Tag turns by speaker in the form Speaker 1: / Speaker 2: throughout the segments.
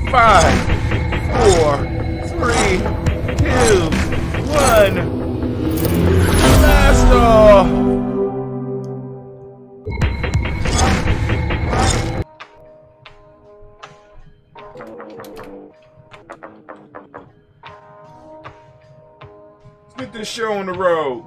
Speaker 1: 5, 4, 3, 2, 1. Blast off! Let's get this show on the road.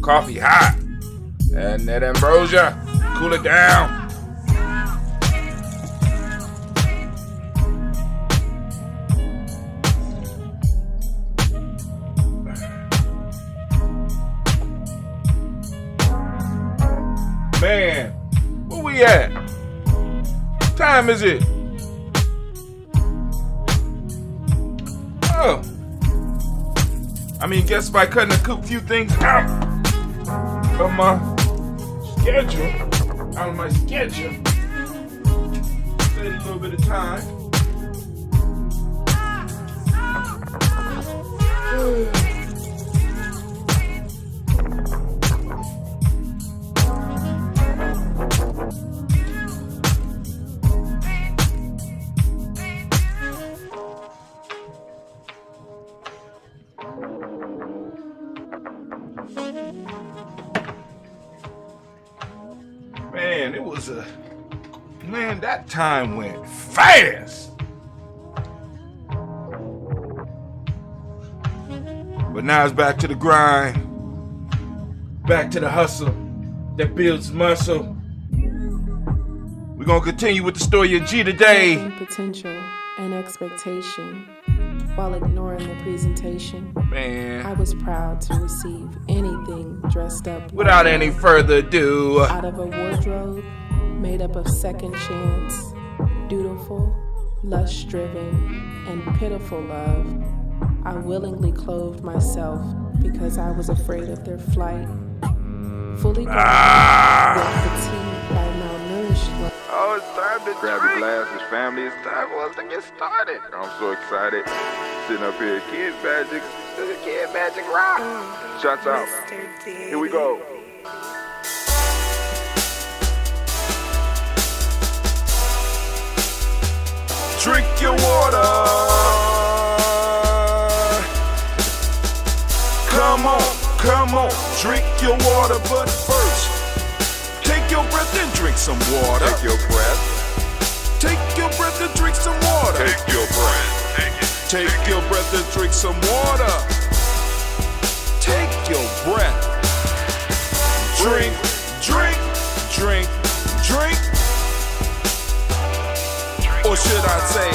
Speaker 1: Coffee hot. And that ambrosia, cool it down. Man, where we at? What time is it? Oh. I mean, guess by cutting a few things out of my schedule, save a little bit of time. Man, that time went fast. But now it's back to the grind, back to the hustle that builds muscle. We're gonna continue with the story of G today.
Speaker 2: Potential and expectation while ignoring the presentation.
Speaker 1: Man,
Speaker 2: I was proud to receive anything dressed up
Speaker 1: without any further ado,
Speaker 2: out of a wardrobe made up of second chance, dutiful, lust-driven, and pitiful love. I willingly clothed myself because I was afraid of their flight. Fully grown, yet fatigued by malnourished love.
Speaker 1: Oh, it's time to grab your glasses, family. It's time for us to get started. I'm so excited. Sitting up here, Kid Magic Rock. Shots out. Here we go. Drink your water. Come on, drink your water. But first, take your breath and drink some water. Take your breath and drink some water. Take your breath and drink some water. Take your breath. Drink. Or should I say,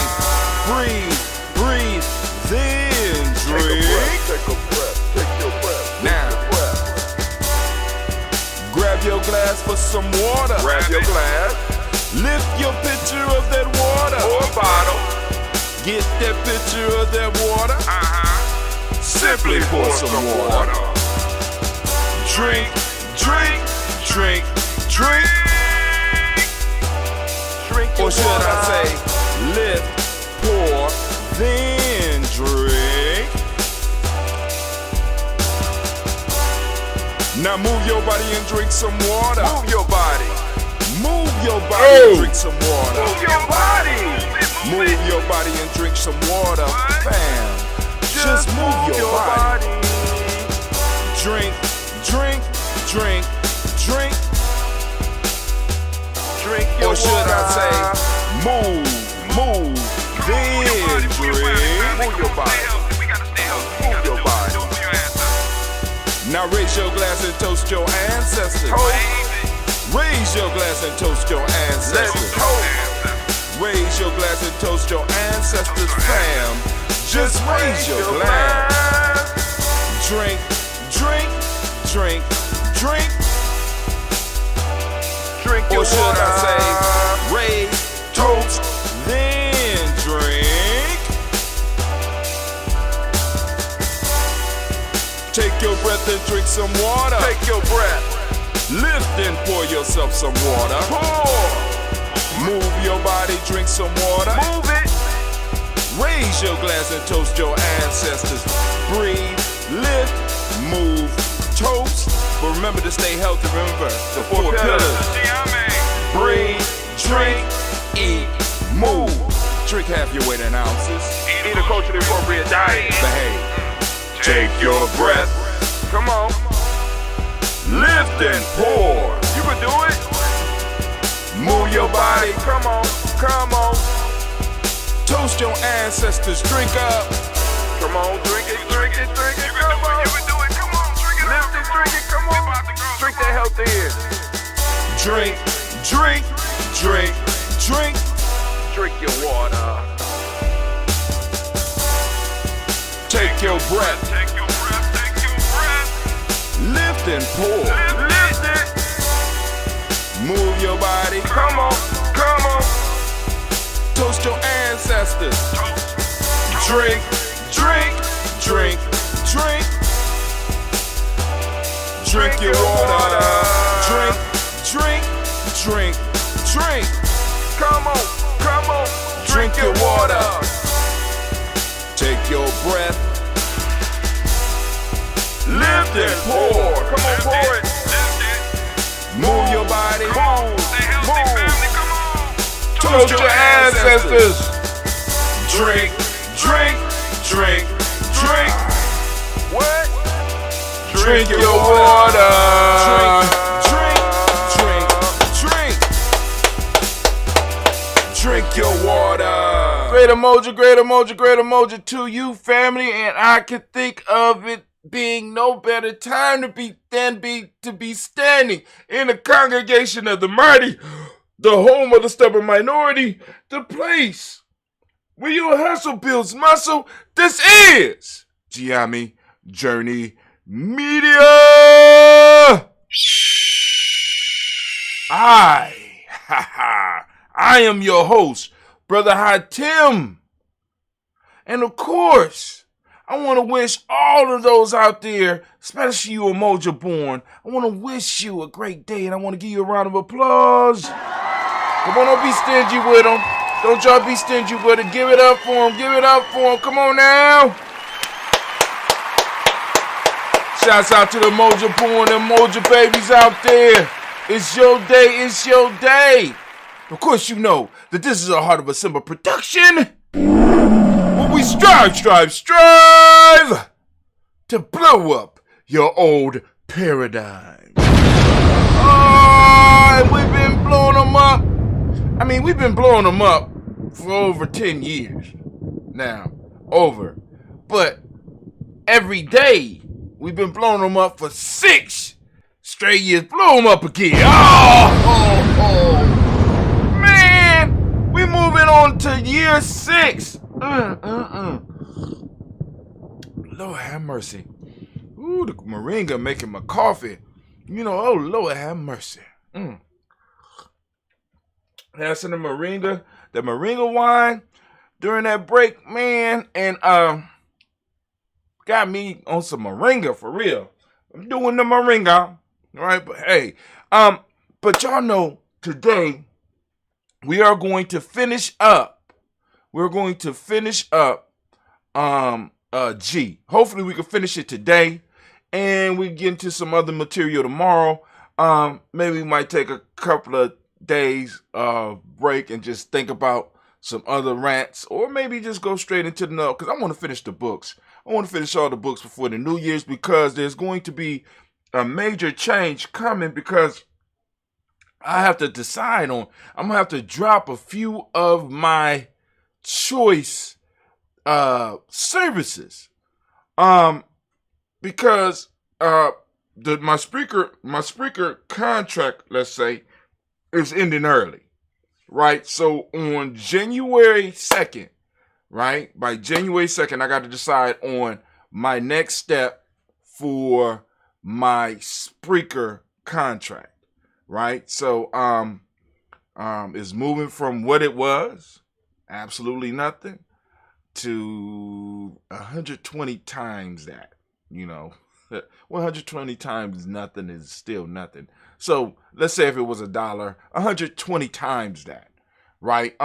Speaker 1: breathe, then drink. Take your breath. Now, grab your glass for some water. Lift your pitcher of that water. Or a bottle. Get that pitcher of that water. Simply pour some water. Drink. Or should I say, lift, pour, then drink. Now move your body and drink some water. Move your body and drink some water. Move your body and drink some water. Bam. Just move your body. Drink. Or should I say, move, then drink. toast your ancestors. Raise your glass and toast your ancestors. Raise your glass and toast your ancestors, fam. Just raise your glass. Drink, drink, drink, drink.
Speaker 3: Drink your
Speaker 1: Or should
Speaker 3: water.
Speaker 1: I say, raise, toast, then drink. Take your breath and drink some water.
Speaker 3: Take your breath.
Speaker 1: Lift and pour yourself some water.
Speaker 3: Pour.
Speaker 1: Move your body, drink some water.
Speaker 3: Move it.
Speaker 1: Raise your glass and toast your ancestors. Breathe, lift, move, toast. But remember to stay healthy. Remember the four pillars. Breathe, drink, eat, move. Drink half your weight in ounces.
Speaker 3: Eat a culturally appropriate diet.
Speaker 1: Behave. Take your breath.
Speaker 3: Come on.
Speaker 1: Lift and pour.
Speaker 3: You can do it.
Speaker 1: Move your body.
Speaker 3: Come on. Come on.
Speaker 1: Toast your ancestors. Drink up.
Speaker 3: Come on. Drink it. Drink it. Drink it. Come on. You can do it. Come on. Drink it. Lift it. Drink it. Come on. Drink that health in.
Speaker 1: Drink, drink, drink, drink.
Speaker 3: Drink your water.
Speaker 1: Take your breath.
Speaker 3: Take your breath. Take your breath.
Speaker 1: Lift and pour.
Speaker 3: Lift it.
Speaker 1: Move your body.
Speaker 3: Come on. Come on.
Speaker 1: Toast your ancestors. Drink, drink, drink, drink. Drink your water. Drink, drink, drink, drink.
Speaker 3: Come on. Come on.
Speaker 1: Drink your water. Take your breath. Lift and pour.
Speaker 3: Come on, pour it.
Speaker 1: Move your body.
Speaker 3: Move. Come on.
Speaker 1: Toast your ancestors. Drink, drink, drink, drink.
Speaker 3: What?
Speaker 1: Drink your water. Drink, drink, drink, drink. Drink your water. Great emoji, great emoji, great emoji to you, family. And I could think of it being no better time to be standing in the congregation of the mighty, the home of the stubborn minority, the place where your hustle builds muscle. This is Giami Journey Media. I am your host, Brother Hatim. And of course, I want to wish all of those out there, especially you Umoja born, I want to wish you a great day, and I want to give you a round of applause. Come on, don't be stingy with them. Don't y'all be stingy with it. Give it up for them. Give it up for them. Come on now. Shouts out to the Umoja born and Umoja babies out there. It's your day. It's your day. Of course, you know that this is a Heart of a Simba production. Where we strive to blow up your old paradigm. And we've been blowing them up. I mean, we've been blowing them up for over 10 years now. But every day, we've been blowing them up for 6 straight years. Blow them up again. Man, we moving on to year 6. Lord have mercy. Ooh, the moringa making my coffee. You know, oh Lord have mercy. That's in the moringa wine during that break, man, and got me on some moringa for real. I'm doing the moringa, all right? But hey, but y'all know today we are going to finish up. We're going to finish up G. Hopefully we can finish it today, and we get into some other material tomorrow. Maybe we might take a couple of days break and just think about some other rants, or maybe just go straight into the note, because I want to finish the books. I want to finish all the books before the New Year's, because there's going to be a major change coming, because I have to decide on, I'm going to have to drop a few of my choice services, because
Speaker 4: my speaker contract, let's say, is ending early, right? So on January 2nd, right? By January 2nd, I got to decide on my next step for my Spreaker contract, right? So it's moving from what it was, absolutely nothing, to 120 times that, 120 times nothing is still nothing. So let's say if it was $1, 120 times that, right?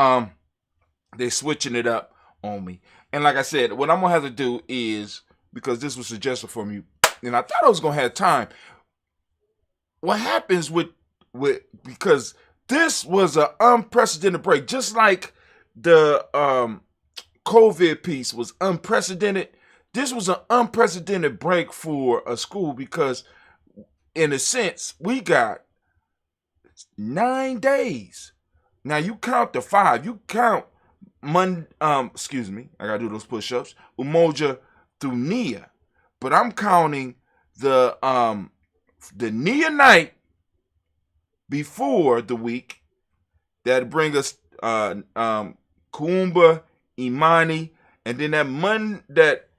Speaker 4: They're switching it up on me. And like I said, what I'm gonna have to do is, because this was suggested for me, and I thought I was gonna have time. What happens with because this was an unprecedented break, just like the COVID piece was unprecedented. This was an unprecedented break for a school because, in a sense, we got 9 days. Now you count the 5. You count I gotta do those push-ups. Umoja through Nia, but I'm counting the Nia night before the week that bring us Kuumba, Imani, and then that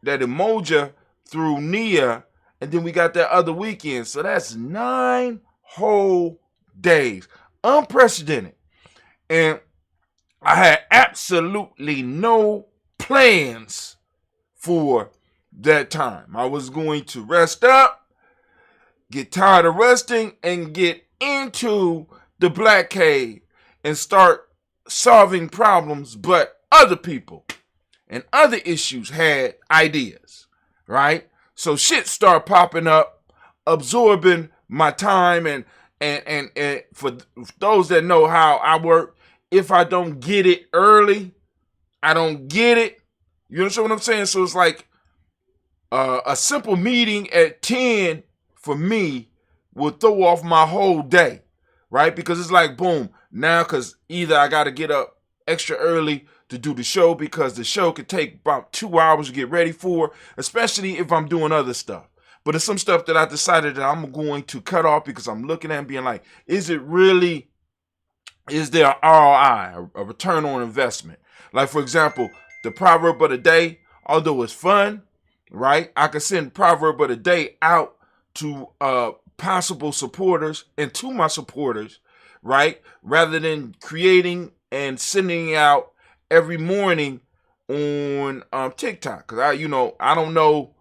Speaker 4: Umoja through Nia, and then we got that other weekend. So that's 9 whole days, unprecedented, and I had absolutely no plans for that time. I was going to rest up, get tired of resting, and get into the Black Cave and start solving problems. But other people and other issues had ideas, right? So shit started popping up, absorbing my time. And for those that know how I work, if I don't get it early, I don't get it. You understand what I'm saying? So it's like a simple meeting at 10 for me will throw off my whole day, right? Because it's like, boom, now because either I got to get up extra early to do the show because the show could take about 2 hours to get ready for, especially if I'm doing other stuff. But it's some stuff that I decided that I'm going to cut off because I'm looking at and being like, is there ROI, a return on investment? Like, for example, the proverb of the day, although it's fun, right? I could send proverb of the day out to possible supporters and to my supporters, right? Rather than creating and sending out every morning on TikTok. Because I don't know,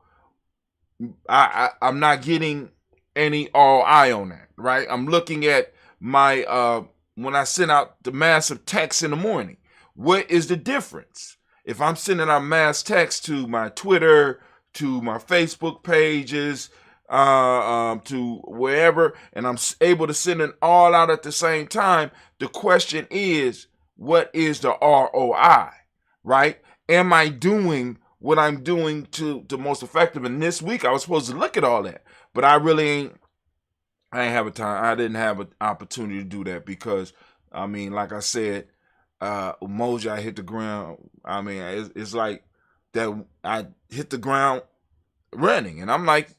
Speaker 4: I'm not getting any ROI on that, right? I'm looking at my when I send out the massive text in the morning. What is the difference? If I'm sending out mass text to my Twitter, to my Facebook pages, to wherever, and I'm able to send it all out at the same time, the question is, what is the ROI, right? Am I doing what I'm doing to the most effective? And this week I was supposed to look at all that, but I ain't have a time. I didn't have an opportunity to do that because, I mean, like I said, Umoja, I hit the ground. I mean, it's like that. I hit the ground running, and I'm like,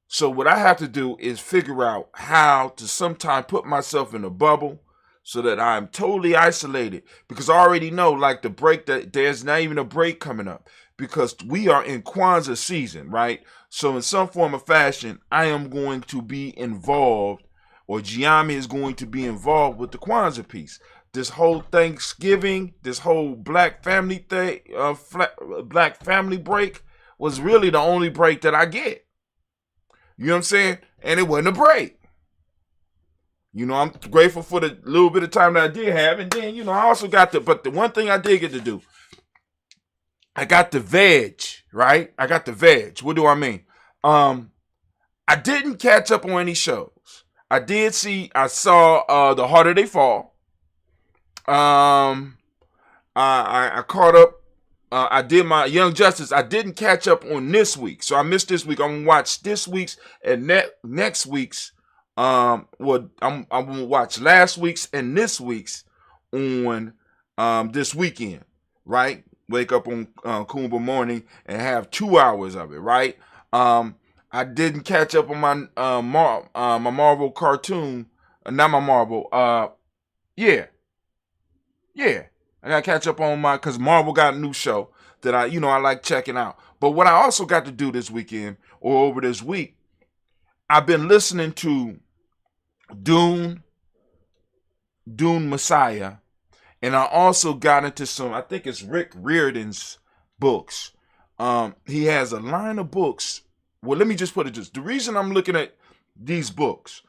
Speaker 4: so what I have to do is figure out how to sometime put myself in a bubble so that I'm totally isolated, because I already know, like, the break, that there's not even a break coming up because we are in Kwanzaa season, right? So in some form or fashion, I am going to be involved, or Giami is going to be involved with the Kwanzaa piece. This whole Thanksgiving, this whole Black family thing, Black family break was really the only break that I get. You know what I'm saying? And it wasn't a break. I'm grateful for the little bit of time that I did have. And then, I also got but the one thing I did get to do, I got the veg, right? I got the veg. What do I mean? I didn't catch up on any shows. I saw The Harder They Fall. I caught up. I did my Young Justice. I didn't catch up on this week, so I missed this week. I'm gonna watch this week's and next week's. I'm gonna watch last week's and this week's on this weekend, right? Wake up on Kuumba morning and have 2 hours of it, right? I I didn't catch up on my my Marvel cartoon. Not my Marvel. Yeah. I gotta catch up on cause Marvel got a new show that I like checking out. But what I also got to do this weekend or over this week, I've been listening to Dune Messiah, and I also got into some, I think it's Rick Riordan's books. He has a line of books. Well, let me just put it this. The reason I'm looking at these books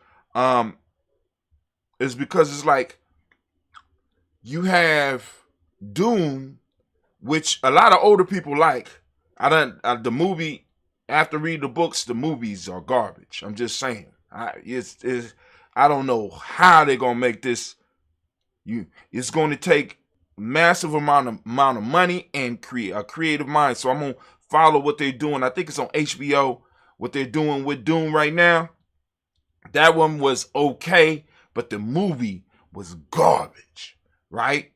Speaker 4: is because it's like you have Dune, which a lot of older people like. The movie, after reading the books, the movies are garbage. I'm just saying. I don't know how they're gonna make this. It's going to take massive amount of money and create a creative mind. So I'm gonna follow what they're doing. I think it's on HBO. What they're doing with Dune right now. That one was okay, but the movie was garbage, right?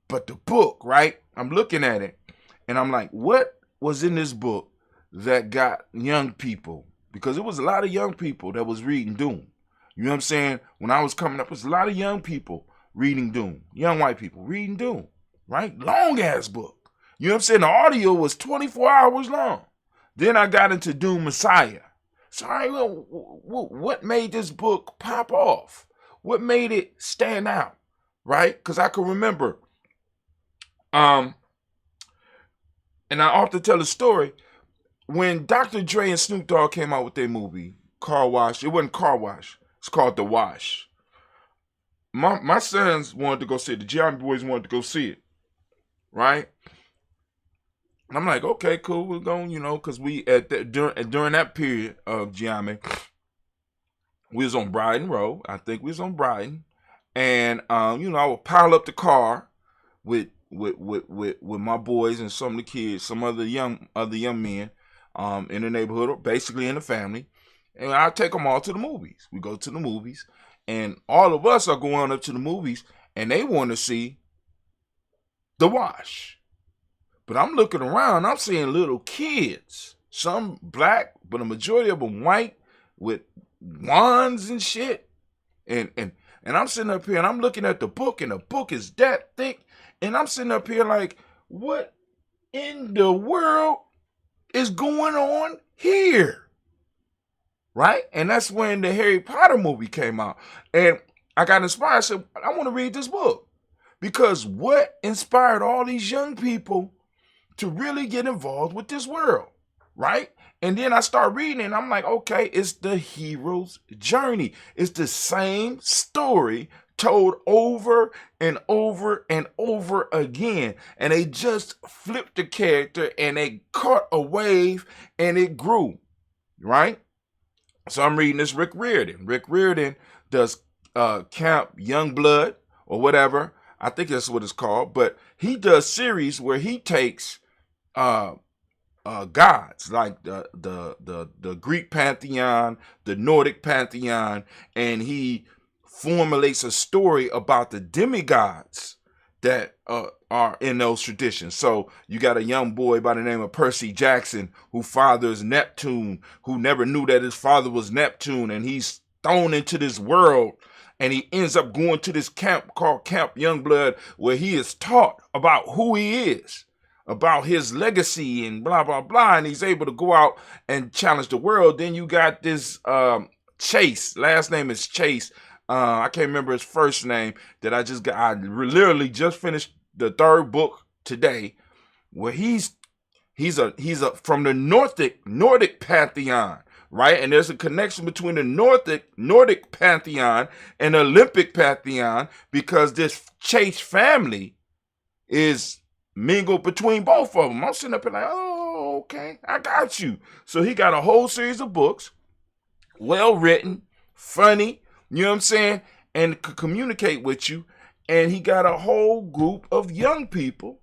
Speaker 4: But the book, right? I'm looking at it, and I'm like, what was in this book that got young people? Because it was a lot of young people that was reading Dune. You know what I'm saying? When I was coming up, it was a lot of young people reading Dune. Young white people reading Dune, right? Long ass book. You know what I'm saying? The audio was 24 hours long. Then I got into Dune Messiah. So what made this book pop off? What made it stand out, right? Because I can remember, and I often tell the story, when Dr. Dre and Snoop Dogg came out with their movie, Car Wash, it wasn't Car Wash, it's called The Wash. My sons wanted to go see it, the Gianni boys wanted to go see it, right? And I'm like, okay, cool, we're going, because we, during that period of Gianni, we was on Brighton Road. I think we was on Brighton. And, I would pile up the car with my boys and some of the kids, some other young men in the neighborhood, or basically in the family. And I take them all to the movies. We go to the movies, and all of us are going up to the movies, and they want to see The Wash. But I'm looking around, I'm seeing little kids, some black, but a majority of them white, with wands and shit. And I'm sitting up here, and I'm looking at the book, and the book is that thick. And I'm sitting up here like, what in the world is going on here? Right? And that's when the Harry Potter movie came out. And I got inspired. I said, I want to read this book. Because what inspired all these young people to really get involved with this world? Right? And then I start reading, and I'm like, okay, it's the hero's journey. It's the same story told over and over and over again. And they just flipped the character, and they caught a wave, and it grew. Right? So I'm reading this Rick Riordan. Rick Riordan does Camp Youngblood or whatever. I think that's what it's called. But he does series where he takes gods like the Greek pantheon, the Nordic pantheon, and he formulates a story about the demigods that are in those traditions. So you got a young boy by the name of Percy Jackson, whose father is Neptune, who never knew that his father was Neptune, and he's thrown into this world, and he ends up going to this camp called Camp Youngblood, where he is taught about who he is, about his legacy, and blah, blah, blah, and he's able to go out and challenge the world. Then you got this Chase, last name is Chase, I can't remember his first name, that I literally just finished the third book today, where he's from the Nordic pantheon, right? And there's a connection between the Nordic pantheon and the Olympic pantheon, because this Chase family is mingled between both of them. I'm sitting up here like, oh, okay, I got you. So he got a whole series of books, well written, funny, you know what I'm saying, and could communicate with you. And he got a whole group of young people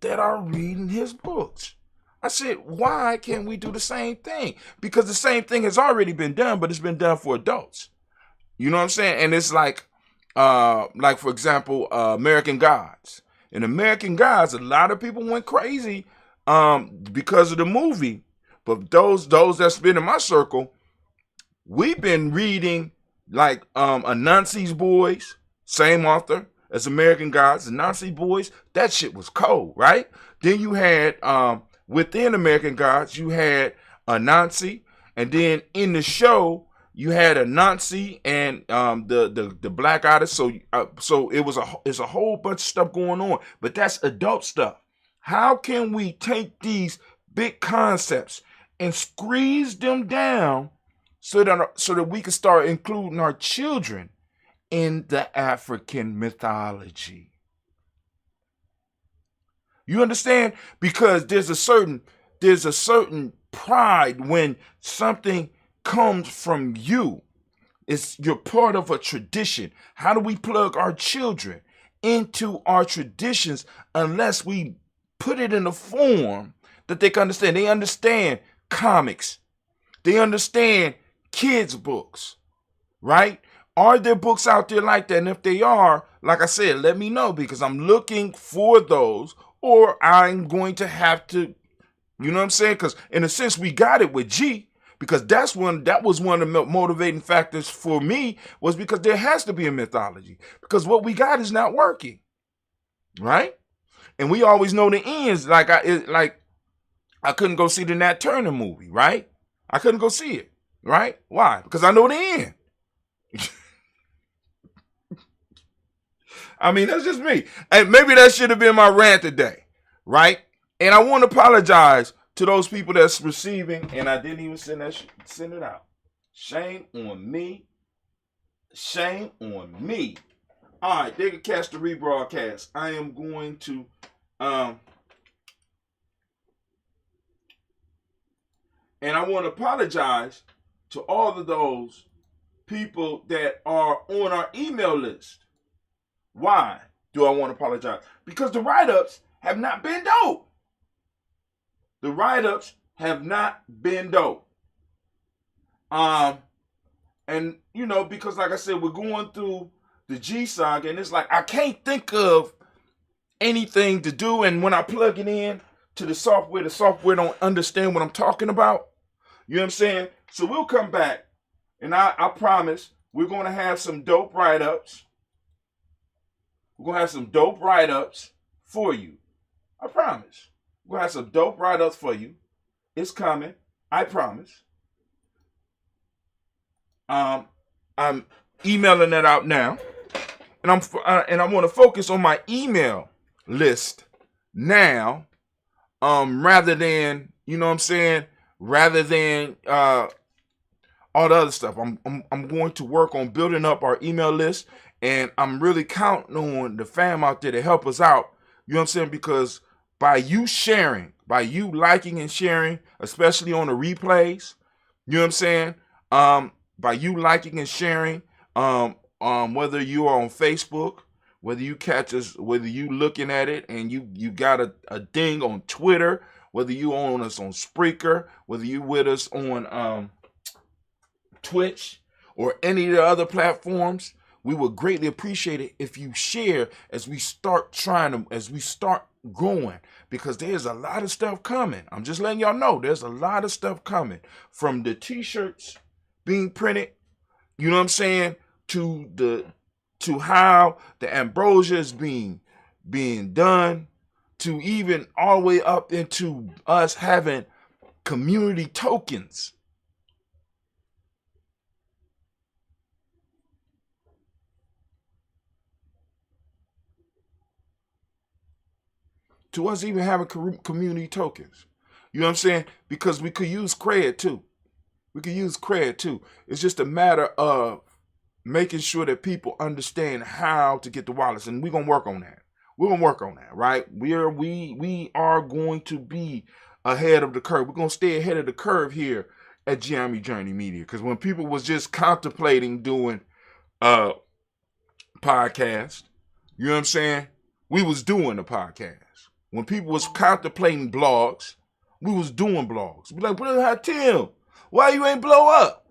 Speaker 4: that are reading his books. I said, why can't we do the same thing? Because the same thing has already been done, but it's been done for adults. You know what I'm saying? And it's like for example, American Gods. In American Gods, a lot of people went crazy because of the movie. But those that's been in my circle, we've been reading like Anansi's Boys, same author as American Gods. Anansi Boys, that shit was cold, right? Then you had within American Gods, you had Anansi, and then in the show you had Anansi and the black artist. So it's a whole bunch of stuff going on, but that's adult stuff. How can we take these big concepts and squeeze them down so that we can start including our children in the African mythology? You understand? Because there's a certain pride when something comes from you. You're part of a tradition. How do we plug our children into our traditions unless we put it in a form that they can understand? They understand comics. They understand kids' books, right? Are there books out there like that? And if they are, like I said, let me know, because I'm looking for those, or I'm going to have to, you know what I'm saying? Because in a sense, we got it with G, because that was one of the motivating factors for me, was because there has to be a mythology, because what we got is not working, right? And we always know the ends. Like I couldn't go see the Nat Turner movie, right? I couldn't go see it, right? Why? Because I know the end. I mean, that's just me. And maybe that should have been my rant today, right? And I want to apologize to those people that's receiving, and I didn't even send it out. Shame on me. Shame on me. All right, they can catch the rebroadcast. I am going to and I want to apologize to all of those people that are on our email list. Why do I want to apologize? Because the write-ups have not been dope. The write-ups have not been dope. And you know, because like I said, we're going through the G saga, and it's like I can't think of anything to do, and when I plug it in to the software don't understand what I'm talking about. You know what I'm saying? So we'll come back, and I promise we're going to have some dope write-ups. We're going to have some dope write-ups for you. I promise. We're going to have some dope write-ups for you. It's coming. I promise. I'm emailing that out now. And I want to focus on my email list now, rather than, you know what I'm saying, rather than all the other stuff. I'm going to work on building up our email list, and I'm really counting on the fam out there to help us out. You know what I'm saying? Because by you sharing, by you liking and sharing, especially on the replays, you know what I'm saying? By you liking and sharing, whether you are on Facebook, whether you catch us, whether you looking at it and you got a ding on Twitter, whether you on us on Spreaker, whether you with us on Twitch or any of the other platforms, we would greatly appreciate it if you share as we start growing, because there's a lot of stuff coming. I'm just letting y'all know there's a lot of stuff coming, from the t-shirts being printed, you know what I'm saying, to how the ambrosia is being done, to even all the way up into us having community tokens. To us even having community tokens. You know what I'm saying? Because we could use cred too. It's just a matter of making sure that people understand how to get the wallets, and we're gonna work on that. Right? We are going to be ahead of the curve. We're gonna stay ahead of the curve here at Giammi Journey Media. Because when people was just contemplating doing podcast, you know what I'm saying? We was doing the podcast. When people was contemplating blogs, we was doing blogs. Be like, brother, Tim, why you ain't blow up?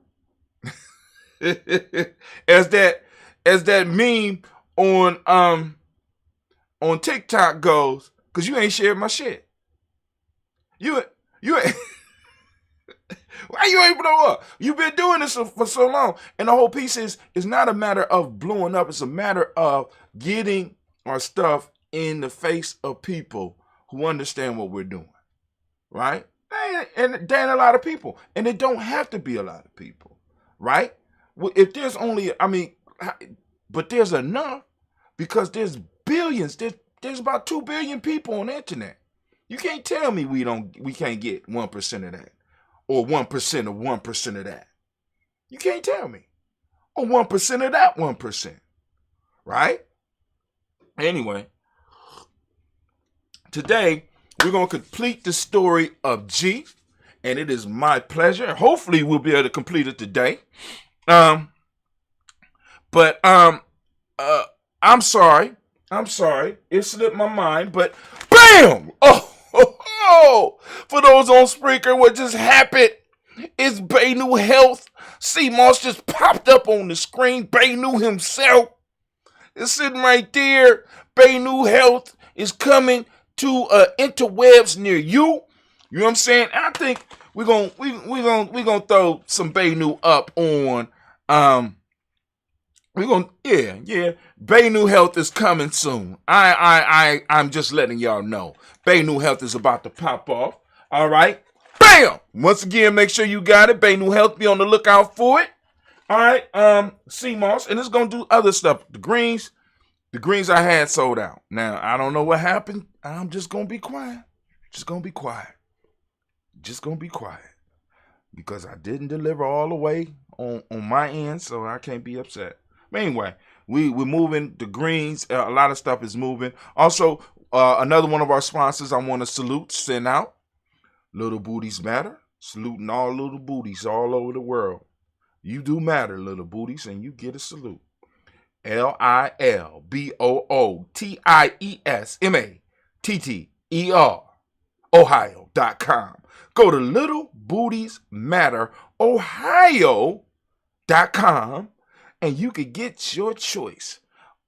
Speaker 4: as that meme on TikTok goes, cause you ain't shared my shit. You ain't Why you ain't blow up? You've been doing this for so long. And the whole piece is, it's not a matter of blowing up. It's a matter of getting our stuff in the face of people who understand what we're doing. Right? And there ain't a lot of people. And it don't have to be a lot of people. Right? If there's only, but there's enough, because there's billions. There's about 2 billion people on the internet. You can't tell me we can't get 1% of that. Or 1% of 1% of that. You can't tell me. Or 1% of that 1%. Right? Anyway, today we're going to complete the story of G. And it is my pleasure. Hopefully we'll be able to complete it today. I'm sorry. It slipped my mind, but bam! Oh, for those on Spreaker, what just happened is Baynu Health. C-Moss just popped up on the screen. Baynu himself is sitting right there. Baynu Health is coming to interwebs near you. You know what I'm saying? I think we're gonna throw some Baynu up on Baynu Health is coming soon. I'm just letting y'all know. Baynu Health is about to pop off. All right. Bam! Once again, make sure you got it. Baynu Health, be on the lookout for it. All right. CMOS, and it's gonna do other stuff. The greens I had sold out. Now I don't know what happened. I'm just gonna be quiet. Just gonna be quiet. Because I didn't deliver all the way on my end, so I can't be upset. But anyway, we're moving the greens. A lot of stuff is moving. Also, another one of our sponsors I want to send out. Little Booties Matter. Saluting all little booties all over the world. You do matter, little booties, and you get a salute. LILBOOTIESMATTER Ohio.com. Go to littlebootiesmatterohio.com and you can get your choice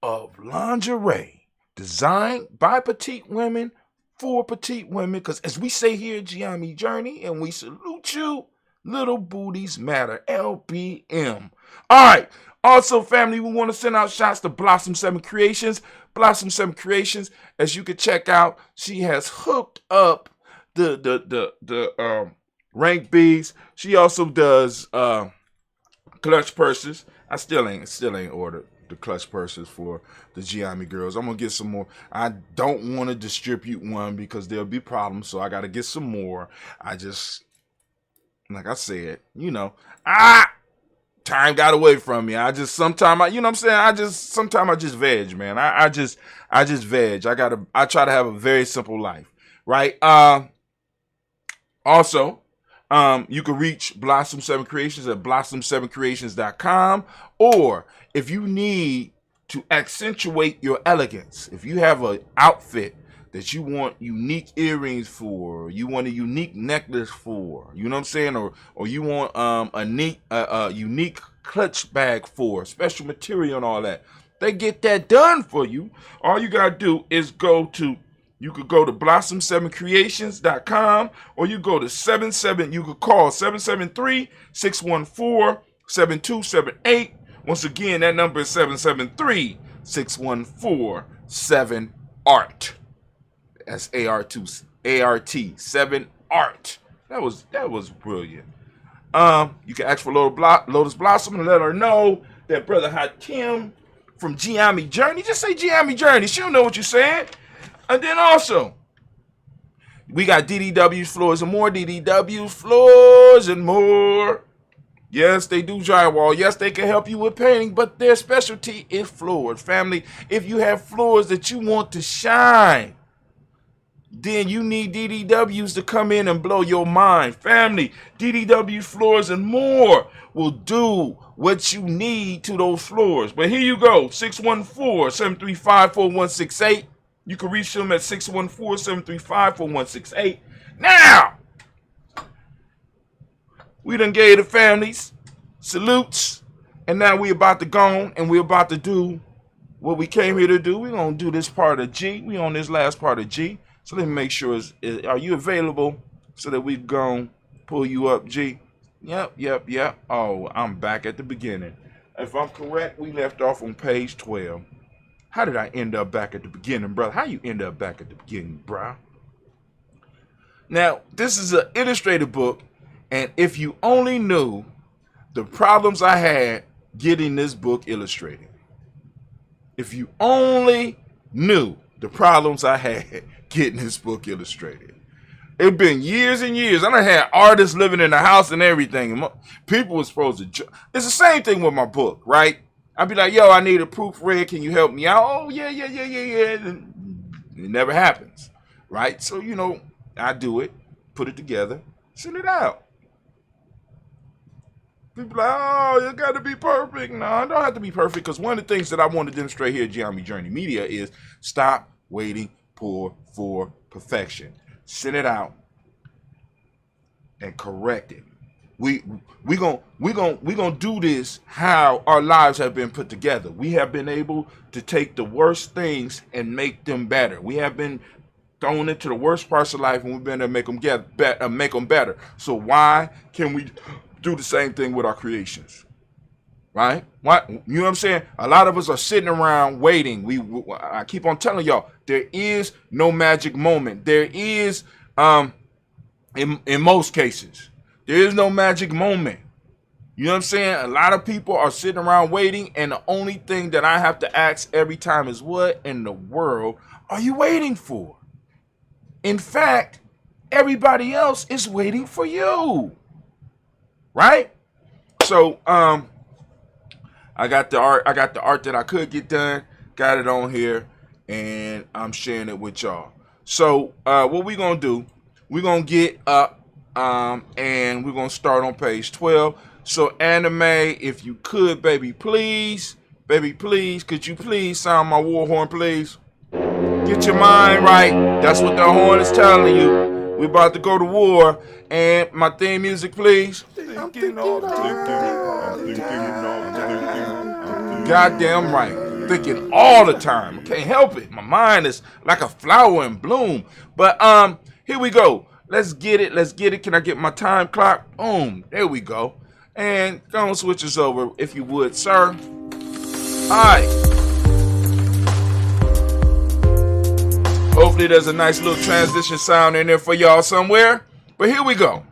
Speaker 4: of lingerie designed by petite women for petite women. Because as we say here at Giami Journey, and we salute you, Little Booties Matter, LBM. All right. Also, family, we want to send out shots to Blossom 7 Creations. Blossom 7 Creations, as you can check out, she has hooked up the rank beads. She also does clutch purses. I still ain't ordered the clutch purses for the Giami girls. I'm gonna get some more. I don't want to distribute one because there'll be problems, so I gotta get some more. I just, like I said, time got away from me. I just sometimes I just veg, man. I just veg. I try to have a very simple life, right? Also, you can reach Blossom 7 Creations at blossom7creations.com, or if you need to accentuate your elegance, if you have an outfit that you want unique earrings for, you want a unique necklace for, you know what I'm saying, or you want a unique clutch bag for, special material and all that, they get that done for you. All you gotta do is you could go to blossom7creations.com, or you go to you could call 773-614-7278. Once again, that number is 773-614-7ART. That's ART, 7ART. That was brilliant. You can ask for Lotus Blossom and let her know that Brother Hakim from Giami Journey. Just say Giami Journey. She'll know what you're saying. And then also, we got DDW's Floors and More. DDW's Floors and More. Yes, they do drywall. Yes, they can help you with painting, but their specialty is floors. Family, if you have floors that you want to shine, then you need DDW's to come in and blow your mind. Family, DDW Floors and More will do what you need to those floors. But here you go, 614-735-4168. You can reach them at 614-735-4168. Now, we done gave the families salutes, and now we about to go on, and we about to do what we came here to do. We're going to do this part of G. We on this last part of G. So let me make sure, are you available so that we go pull you up, G? Yep. Oh, I'm back at the beginning. If I'm correct, we left off on page 12. How did I end up back at the beginning, brother? How you end up back at the beginning, bro? Now, this is an illustrated book, and if you only knew the problems I had getting this book illustrated. If you only knew the problems I had getting this book illustrated. It's been years and years. I done had artists living in the house and everything. People were supposed to... It's the same thing with my book, right? I'd be like, yo, I need a proofread. Can you help me out? Oh, yeah. And it never happens, right? So, I do it, put it together, send it out. People like, oh, you got to be perfect. No, I don't have to be perfect, because one of the things that I want to demonstrate here at Geometry Journey Media is stop waiting for perfection. Send it out and correct it. We gonna do this how our lives have been put together. We have been able to take the worst things and make them better. We have been thrown into the worst parts of life, and we've been able to make them better. So why can we do the same thing with our creations? Right? What, you know what I'm saying? A lot of us are sitting around waiting. I keep on telling y'all, there is no magic moment. There is, in most cases, there is no magic moment. You know what I'm saying? A lot of people are sitting around waiting, and the only thing that I have to ask every time is, what in the world are you waiting for? In fact, everybody else is waiting for you. Right? So, I got the art that I could get done, got it on here, and I'm sharing it with y'all. So what we gonna do, we're gonna get up and we're gonna start on page 12. So Anime, if you could, baby please, could you please sound my war horn, please? Get your mind right. That's what the horn is telling you. We about to go to war. And my theme music, please. I'm thinking all the time. Goddamn right. Thinking all the time. I can't help it. My mind is like a flower in bloom. But here we go. Let's get it. Can I get my time clock? Boom. There we go. And go and switch us over, if you would, sir. All right. Hopefully there's a nice little transition sound in there for y'all somewhere. But here we go.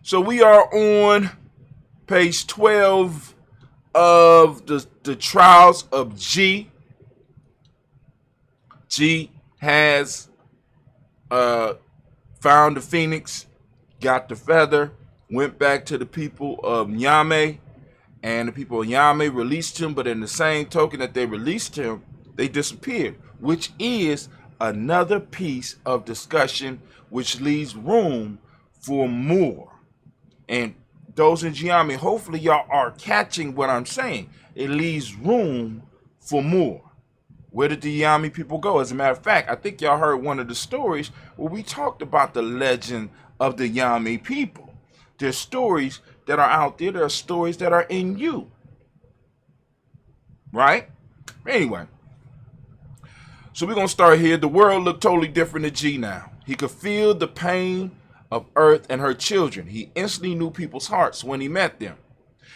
Speaker 4: So we are on page 12 of the Trials of G. G has found the phoenix, got the feather, went back to the people of Nyame, and the people of Nyame released him, but in the same token that they released him, they disappeared, which is another piece of discussion which leaves room for more. And those in Nyame, hopefully y'all are catching what I'm saying. It leaves room for more. Where did the Nyame people go? As a matter of fact, I think y'all heard one of the stories where we talked about the legend of the Nyame people. There's stories that are out there. There are stories that are in you. Right? Anyway. So we're going to start here. The world looked totally different to G now. He could feel the pain of Earth and her children. He instantly knew people's hearts when he met them.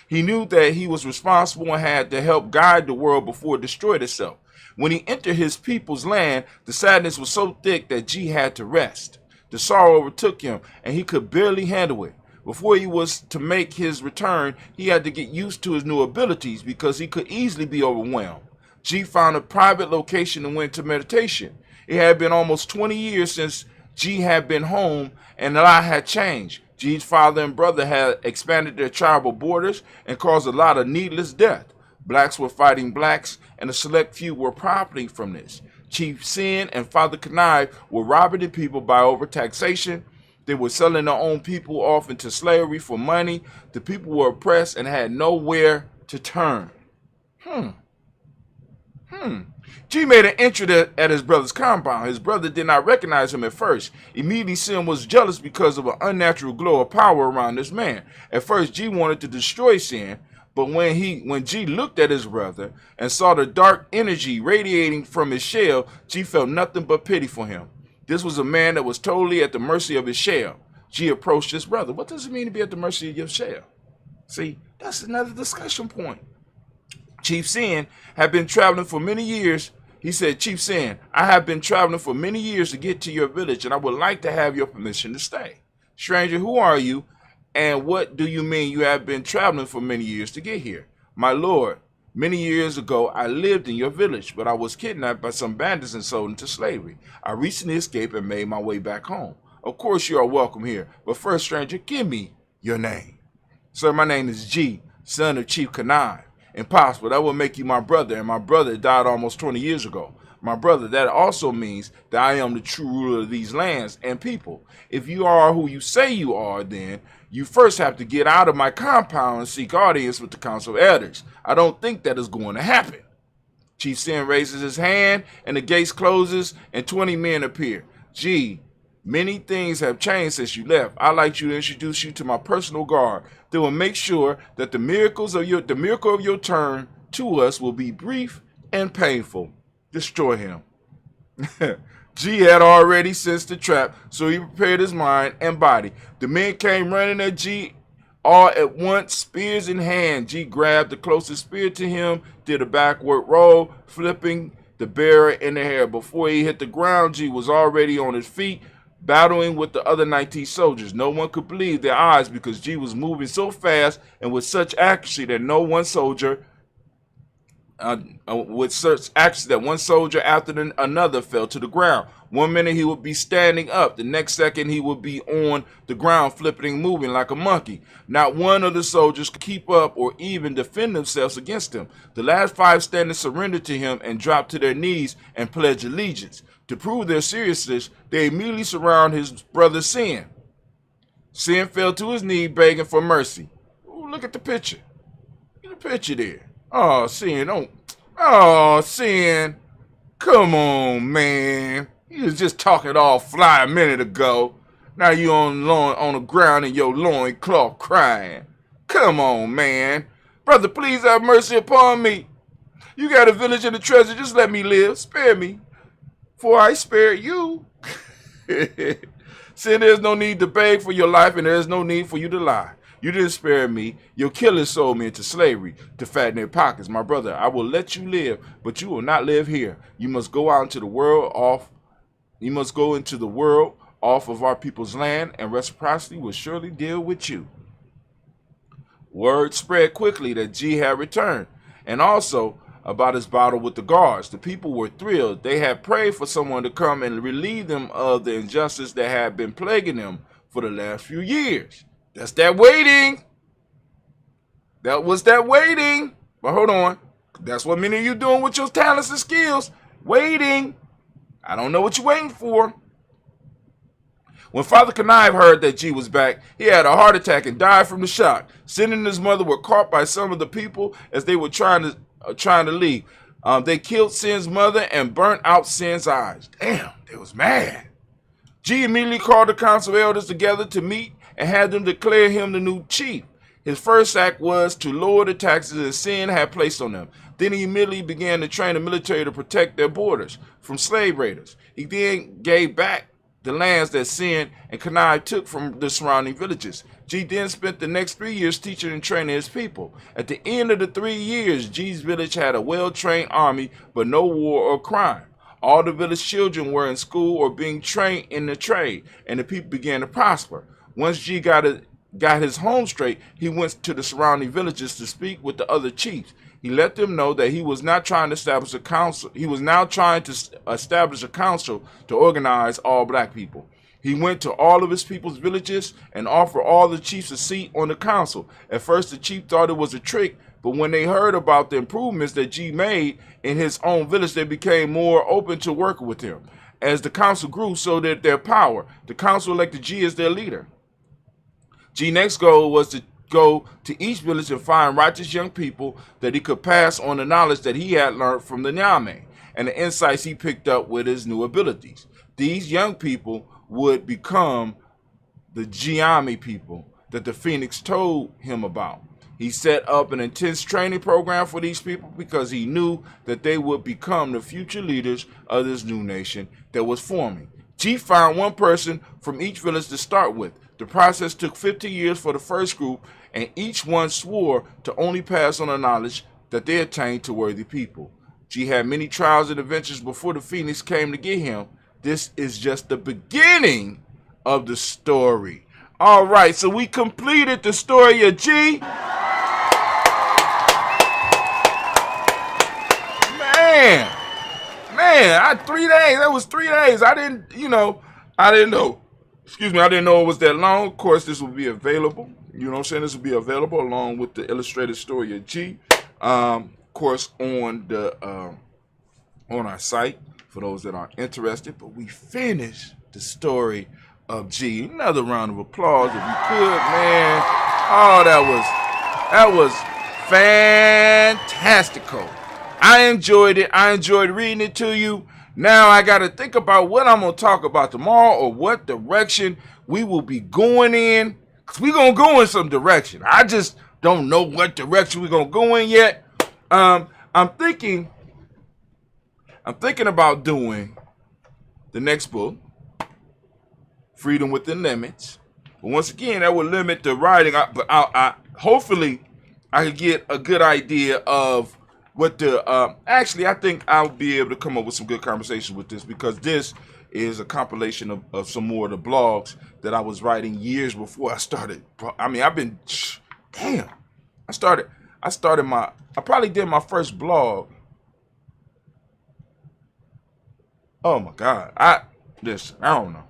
Speaker 4: He knew that he was responsible and had to help guide the world before it destroyed itself. When he entered his people's land, the sadness was so thick that G had to rest. The sorrow overtook him, and he could barely handle it. Before he was to make his return, he had to get used to his new abilities because he could easily be overwhelmed. G found a private location and went to meditation. It had been almost 20 years since G had been home, and a lot had changed. G's father and brother had expanded their tribal borders and caused a lot of needless death. Blacks were fighting blacks, and a select few were profiting from this. Chief Sin and Father Knive were robbing the people by overtaxation. They were selling their own people off into slavery for money. The people were oppressed and had nowhere to turn. G made an entry at his brother's compound. His brother did not recognize him at first. Immediately, Sin was jealous because of an unnatural glow of power around this man. At first, G wanted to destroy Sin, but when G looked at his brother and saw the dark energy radiating from his shell, G felt nothing but pity for him. This was a man that was totally at the mercy of his shell. G approached his brother. What does it mean to be at the mercy of your shell? See, that's another discussion point. Chief Sin had been traveling for many years. He said, Chief Sin, I have been traveling for many years to get to your village, and I would like to have your permission to stay. Stranger, who are you, and what do you mean you have been traveling for many years to get here? My lord, many years ago, I lived in your village, but I was kidnapped by some bandits and sold into slavery. I recently escaped and made my way back home. Of course, you are welcome here, but first, stranger, give me your name. Sir, my name is G, son of Chief Kanai. Impossible. That will make you my brother, and my brother died almost 20 years ago. My brother, that also means that I am the true ruler of these lands and people. If you are who you say you are, then you first have to get out of my compound and seek audience with the council of elders. I don't think that is going to happen. Chief Sin raises his hand, and the gates closes, and 20 men appear. Gee, many things have changed since you left. I'd like to introduce you to my personal guard. They will make sure that the miracle of your turn to us will be brief and painful. Destroy him. G had already sensed the trap, so he prepared his mind and body. The men came running at G all at once, spears in hand. G grabbed the closest spear to him, did a backward roll, flipping the bearer in the hair. Before he hit the ground, G was already on his feet, battling with the other 19 soldiers. No one could believe their eyes because G was moving so fast and with such accuracy that one soldier after another fell to the ground. 1 minute he would be standing up, the next second he would be on the ground, flipping and moving like a monkey. Not one of the soldiers could keep up or even defend themselves against him. The last 5 standing surrendered to him and dropped to their knees and pledged allegiance. To prove their seriousness, they immediately surround his brother Sin. Sin fell to his knee begging for mercy. Ooh, look at the picture. Look at the picture there. Oh, Sin, don't. Oh, Sin. Come on, man. You was just talking all fly a minute ago. Now you on the ground in your loincloth crying. Come on, man. Brother, please have mercy upon me. You got a village and a treasure. Just let me live. Spare me. For I spare you. Sin, there's no need to beg for your life, and there's no need for you to lie. You didn't spare me. Your killers sold me into slavery to fatten their pockets. My brother, I will let you live, but you will not live here. You must go out into the world off. You must go into the world off of our people's land, and reciprocity will surely deal with you. Word spread quickly that G had returned, and also about his battle with the guards. The people were thrilled. They had prayed for someone to come and relieve them of the injustice that had been plaguing them for the last few years. That's that waiting. That was that waiting. But hold on. That's what many of you doing with your talents and skills. Waiting. I don't know what you're waiting for. When Father Knive heard that G was back, he had a heart attack and died from the shock. Sin and his mother were caught by some of the people as they were trying to leave. They killed Sin's mother and burnt out Sin's eyes. Damn, they was mad. G immediately called the council elders together to meet and had them declare him the new chief. His first act was to lower the taxes that Sin had placed on them. Then he immediately began to train the military to protect their borders from slave raiders. He then gave back the lands that Sin and Kanai took from the surrounding villages. G then spent the next 3 years teaching and training his people. At the end of the 3 years, G's village had a well-trained army, but no war or crime. All the village children were in school or being trained in the trade, and the people began to prosper. Once G got his home straight, he went to the surrounding villages to speak with the other chiefs. He let them know that he was not trying to establish a council. He was now trying to establish a council to organize all black people. He went to all of his people's villages and offered all the chiefs a seat on the council. At first, the chief thought it was a trick, but when they heard about the improvements that G made in his own village, they became more open to working with him. As the council grew, so did their power. The council elected G as their leader. G's next goal was to go to each village and find righteous young people that he could pass on the knowledge that he had learned from the Nyame and the insights he picked up with his new abilities. These young people would become the Giami people that the Phoenix told him about. He set up an intense training program for these people because he knew that they would become the future leaders of this new nation that was forming. G found one person from each village to start with. The process took 15 years for the first group, and each one swore to only pass on the knowledge that they attained to worthy people. G had many trials and adventures before the Phoenix came to get him. This is just the beginning of the story. All right, so we completed the story of G. Man, 3 days. That was 3 days. I didn't know. Excuse me, I didn't know it was that long. Of course, this will be available. You know what I'm saying? This will be available along with the illustrated story of G. Of course, on our site for those that are interested. But we finished the story of G. Another round of applause if you could, man. Oh, that was fantastical. I enjoyed it. I enjoyed reading it to you. Now I got to think about what I'm going to talk about tomorrow or what direction we will be going in. Because we're going to go in some direction. I just don't know what direction we're going to go in yet. I'm thinking about doing the next book, Freedom Within Limits. But once again, that would limit the writing. Hopefully I could get a good idea of what the actually, I think I'll be able to come up with some good conversations with this, because this is a compilation of some more of the blogs that I was writing years before I started. I mean, I probably did my first blog. Oh my God. I don't know.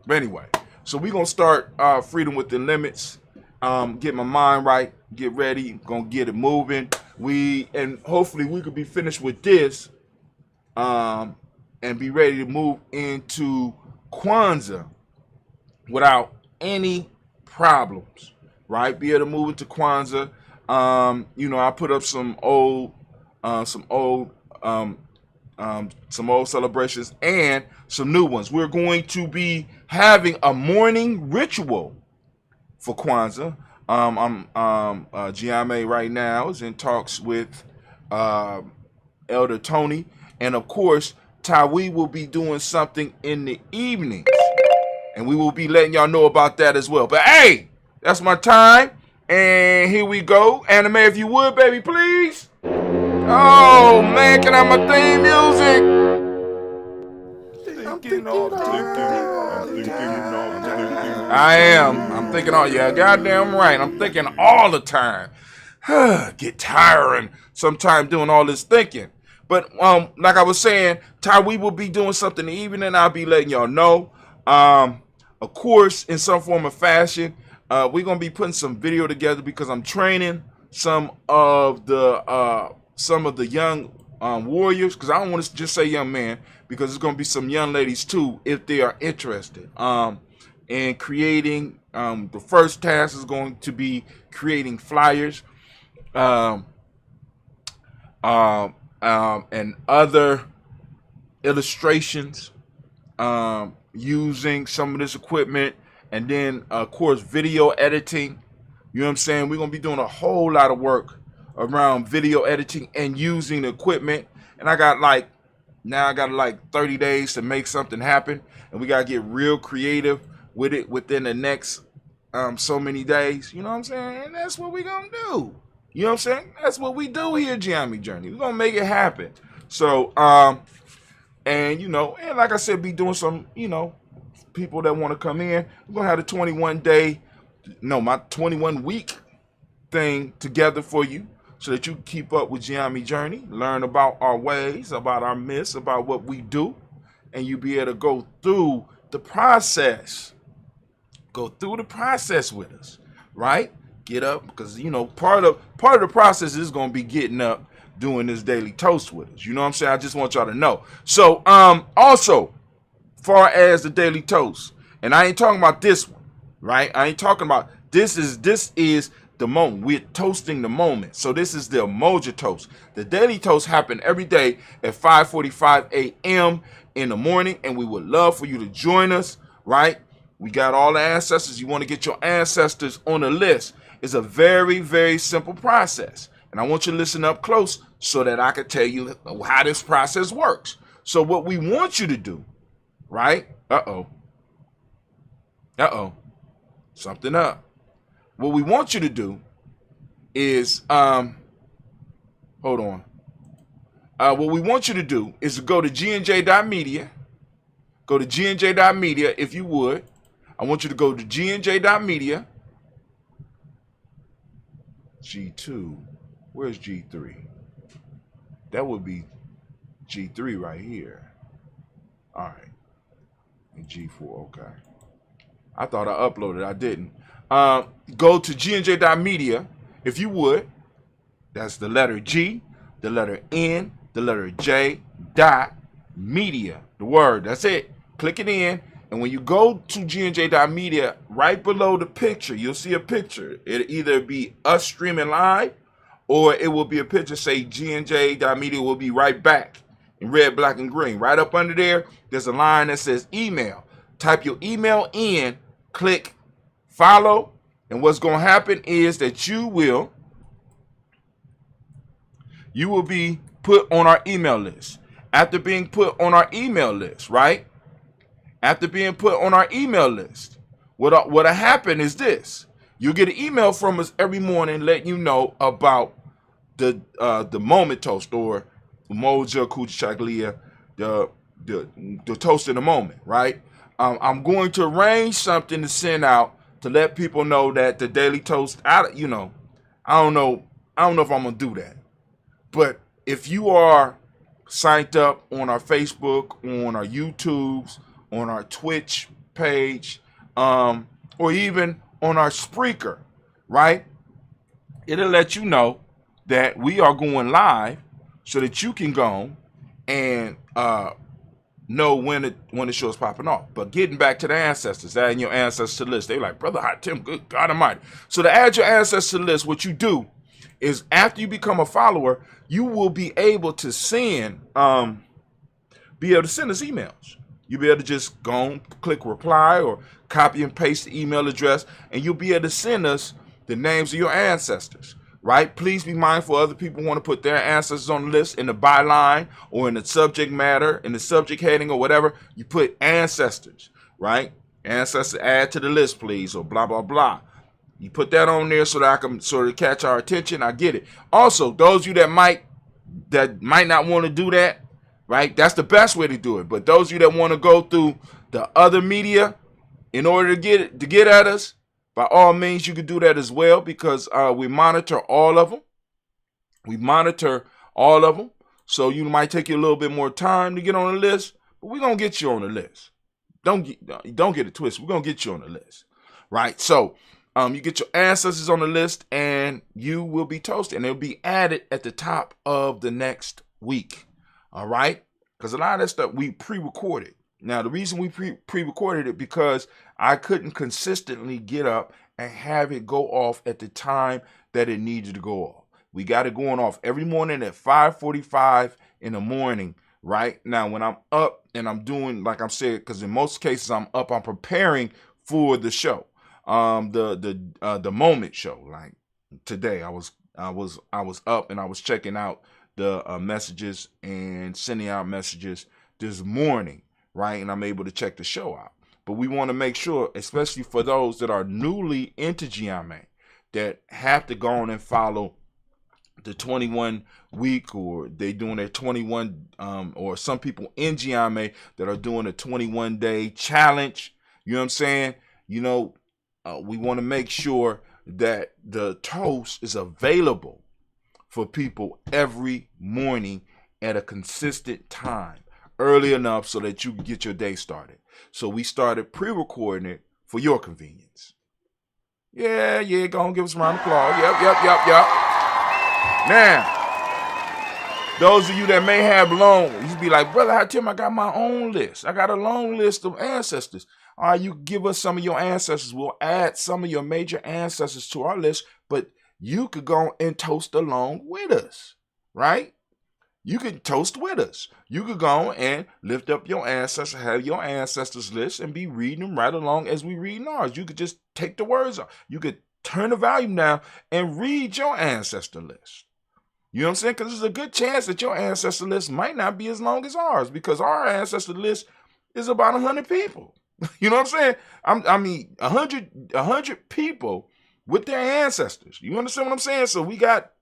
Speaker 4: But anyway, so we're going to start Freedom Within Limits. Get my mind right, get ready, gonna get it moving. And hopefully we could be finished with this and be ready to move into Kwanzaa without any problems, right? Be able to move into Kwanzaa. I put up some old celebrations and some new ones. We're going to be having a morning ritual for Kwanzaa. Giame right now is in talks with Elder Tony, and of course Tawi will be doing something in the evenings, and we will be letting y'all know about that as well. But hey, that's my time, and here we go. Anime, if you would, baby, please. Oh man, can I have my theme music? I'm thinking all the time. I'm thinking all, yeah, goddamn right. I'm thinking all the time. Get tiring sometime doing all this thinking. But like I was saying, we will be doing something in the evening. I'll be letting y'all know. Of course, in some form or fashion, we're gonna be putting some video together, because I'm training some of the young warriors, because I don't want to just say young man, because there's gonna be some young ladies too if they are interested. And creating, the first task is going to be creating flyers and other illustrations using some of this equipment, and then of course video editing. You know what I'm saying? We're going to be doing a whole lot of work around video editing and using the equipment. And I got like 30 days to make something happen, and we got to get real creative with it within the next so many days. You know what I'm saying? And that's what we're gonna do. You know what I'm saying? That's what we do here at Giami Journey. We're gonna make it happen. So and like I said, be doing some, people that want to come in. We're gonna have the my 21 week thing together for you, so that you can keep up with Giami Journey, learn about our ways, about our myths, about what we do, and you be able to go through the process. Go through the process with us, right? Get up, because part of the process is going to be getting up, doing this daily toast with us. You know what I'm saying? I just want y'all to know. So also, far as the daily toast, and I ain't talking about this one, right? I ain't talking about this is the moment. We're toasting the moment. So this is the Umoja Toast. The daily toast happen every day at 5:45 a.m. in the morning, and we would love for you to join us, right? We got all the ancestors. You want to get your ancestors on the list. It's a very, very simple process. And I want you to listen up close so that I can tell you how this process works. So what we want you to do, right? Uh-oh. Something up. What we want you to do is, hold on. What we want you to do is to go to gnj.media. Go to gnj.media if you would. I want you to go to gnj.media. G2. Where's G3? That would be G3 right here. All right. And G4, okay. I thought I uploaded. I didn't. Go to gnj.media if you would. That's the letter G, the letter N, the letter J, dot, media. The word. That's it. Click it in. And when you go to gnj.media, right below the picture, you'll see a picture. It'll either be us streaming live, or it will be a picture say gnj.media will be right back in red, black, and green. Right up under there, there's a line that says email. Type your email in, click follow, and what's going to happen is that you will be put on our email list. After being put on our email list, right? After being put on our email list, what'll happen is this. You'll get an email from us every morning letting you know about the moment toast, or Umoja Toast, the toast in the moment, right? I'm going to arrange something to send out to let people know that the daily toast, I don't know if I'm gonna do that. But if you are signed up on our Facebook, on our YouTubes, on our Twitch page, or even on our Spreaker, right? It'll let you know that we are going live so that you can go and know when the show is popping off. But getting back to the ancestors, adding your ancestors to the list. They're like, Brother Hot Tim, good God Almighty. So to add your ancestors to the list, what you do is after you become a follower, you will be able to send us emails. You'll be able to just go and click reply or copy and paste the email address, and you'll be able to send us the names of your ancestors, right? Please be mindful other people want to put their ancestors on the list in the byline or in the subject matter, in the subject heading or whatever. You put ancestors, right? Ancestors add to the list, please, or blah, blah, blah. You put that on there so that I can sort of catch our attention. I get it. Also, those of you that might not want to do that, right? That's the best way to do it. But those of you that want to go through the other media in order to get at us, by all means, you can do that as well, because we monitor all of them. So you might take you a little bit more time to get on the list, but we're going to get you on the list. Don't get it twisted. We're going to get you on the list, right? So you get your ancestors on the list and you will be toasted, and it'll be added at the top of the next week. All right? Because a lot of that stuff we pre-recorded. Now, the reason we pre-recorded it because I couldn't consistently get up and have it go off at the time that it needed to go off. We got it going off every morning at 5:45 in the morning, right? Now, when I'm up and I'm doing, like I'm saying, because in most cases I'm up, I'm preparing for the show, the moment show. Like today, I was up and I was checking out the messages and sending out messages this morning, right? And I'm able to check the show out. But we want to make sure, especially for those that are newly into GMA, that have to go on and follow the 21 week, or they doing their 21, or some people in GMA that are doing a 21-day challenge. You know what I'm saying? You know, we want to make sure that the toast is available for people every morning at a consistent time, early enough so that you can get your day started. So we started pre-recording it for your convenience. Yeah, go on, give us a round of applause. Yep. Now, those of you that may have you be like, Brother Hot Tim, I got my own list. I got a long list of ancestors. All right, you give us some of your ancestors. We'll add some of your major ancestors to our list, but you could go and toast along with us, right? You can toast with us. You could go and lift up your ancestors, have your ancestors list, and be reading them right along as we read ours. You could just take the words off. You could turn the volume down and read your ancestor list. You know what I'm saying? Because there's a good chance that your ancestor list might not be as long as ours, because our ancestor list is about 100 people. You know what I'm saying? I mean, 100 people with their ancestors. You understand what I'm saying? So we got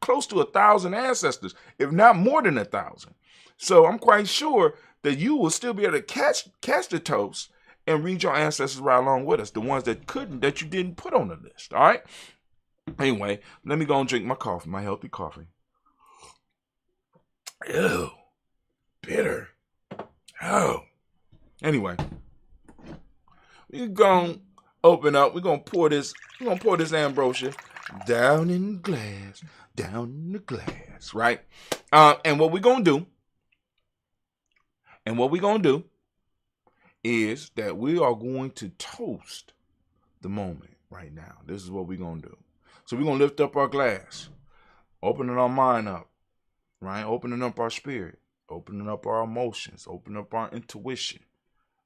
Speaker 4: close to 1,000 ancestors, if not more than 1,000. So I'm quite sure that you will still be able to catch the toast and read your ancestors right along with us, the ones that couldn't, that you didn't put on the list. All right. Anyway, let me go and drink my coffee, my healthy coffee. Ew, bitter. Oh. Anyway, we're gonna open up. We're gonna pour this ambrosia down in the glass, right? And what we're gonna do is that we are going to toast the moment right now. This is what we're gonna do. So we're gonna lift up our glass, opening our mind up, right? Opening up our spirit, opening up our emotions, opening up our intuition,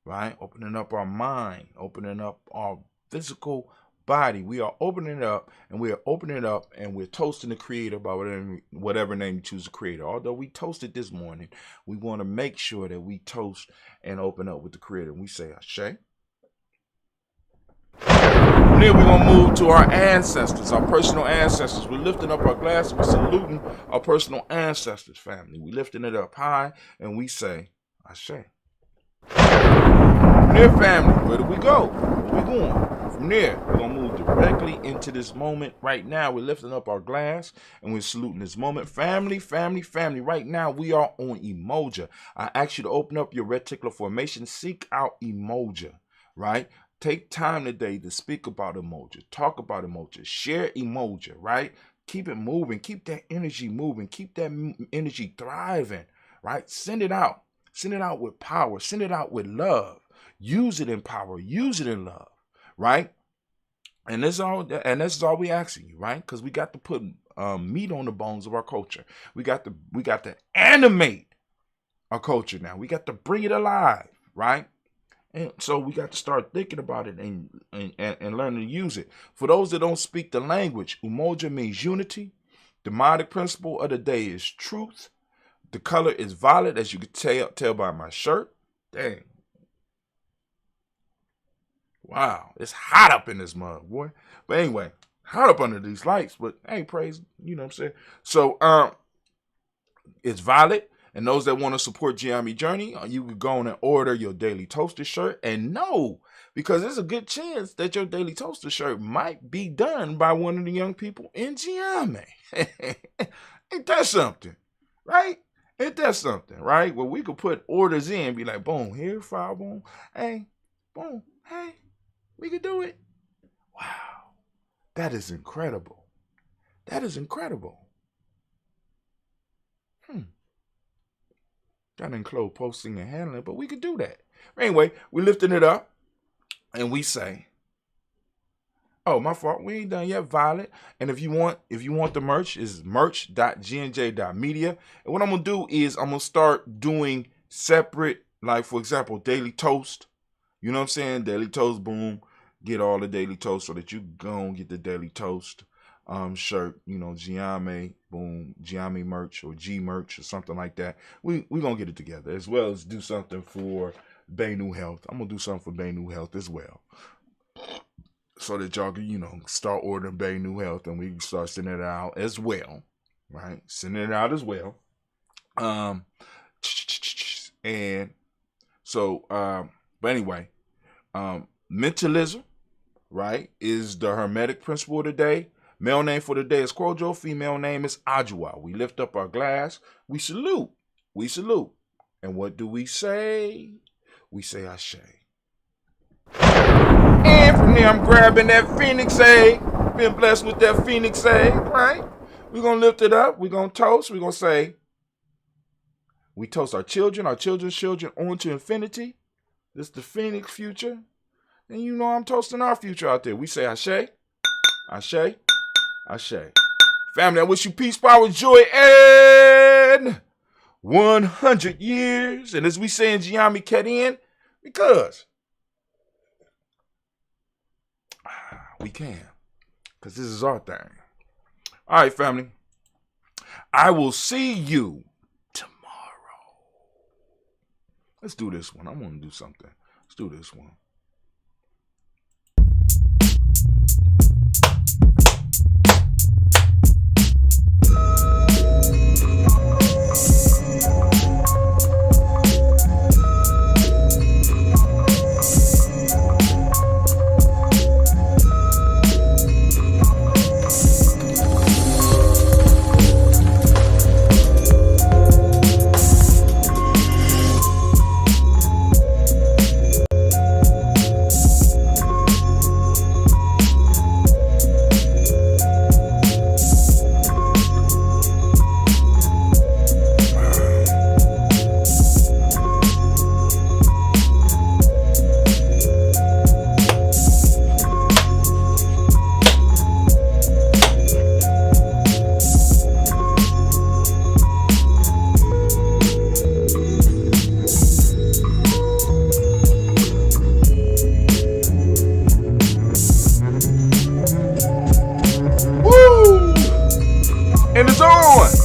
Speaker 4: right? Opening up our mind, opening up our physical body. We are opening it up, and we are opening it up, and we're toasting the Creator by whatever name you choose, the Creator. Although we toasted this morning, we want to make sure that we toast and open up with the Creator. And we say, Ashe. And then we're going to move to our ancestors, our personal ancestors. We're lifting up our glass. We're saluting our personal ancestors, family. We're lifting it up high, and we say, Ashe. From there, family, where do we go? Where we going? From there, we're going to move directly into this moment. Right now, we're lifting up our glass, and we're saluting this moment. Family, family, family. Right now, we are on Umoja. I ask you to open up your reticular formation. Seek out Umoja, right? Take time today to speak about Umoja, talk about Umoja, share Umoja, right? Keep it moving, keep that energy moving, keep that energy thriving, right? Send it out with power, send it out with love. Use it in power, use it in love, right? And this is all we asking you, right? Because we got to put meat on the bones of our culture. We got to animate our culture now. We got to bring it alive, right? And so we got to start thinking about it and learning to use it. For those that don't speak the language, Umoja means unity. The demonic principle of the day is truth. The color is violet, as you can tell by my shirt. Dang. Wow, it's hot up in this mug, boy. But anyway, hot up under these lights. But hey, praise, you know what I'm saying? So it's violet. And those that want to support Giammi Journey, you can go on and order your Daily Toaster shirt. And no, because there's a good chance that your Daily Toaster shirt might be done by one of the young people in Giammi. Ain't that something, right? Ain't that something, right? Where we could put orders in, be like, boom, here, file, boom, hey, boom, hey, we could do it. Wow, that is incredible. That is incredible. That include posting and handling, but we could do that. Anyway, we're lifting it up, and we say, oh, my fault, we ain't done yet, Violet. And if you want the merch, it's merch.gnj.media. And what I'm going to do is I'm going to start doing separate, like, for example, Daily Toast. You know what I'm saying? Daily Toast, boom. Get all the Daily Toast so that you go and get the Daily Toast shirt, you know, Giammi, boom, Giammi merch or G merch or something like that. We gonna get it together, as well as do something for Bay New Health. I'm gonna do something for Bay New Health as well, so that y'all can, you know, start ordering Bay New Health, and we can start sending it out as well, right? Sending it out as well. And so, but anyway, mentalism, right, is the Hermetic principle of the day. Male name for the day is Kojo. Female name is Ajua. We lift up our glass. We salute. We salute. And what do we say? We say Ashe. And from there, I'm grabbing that Phoenix egg. Been blessed with that Phoenix egg, right? We're going to lift it up. We're going to toast. We're going to say, we toast our children's children on to infinity. This is the Phoenix future. And you know I'm toasting our future out there. We say Ashe. Ashe. Ashe. Family, I wish you peace, power, joy, and 100 years. And as we say in Giammi Kedin, because we can. Because this is our thing. All right, family. I will see you tomorrow. Let's do this one. I want to do something. Let's do this one. And it's on.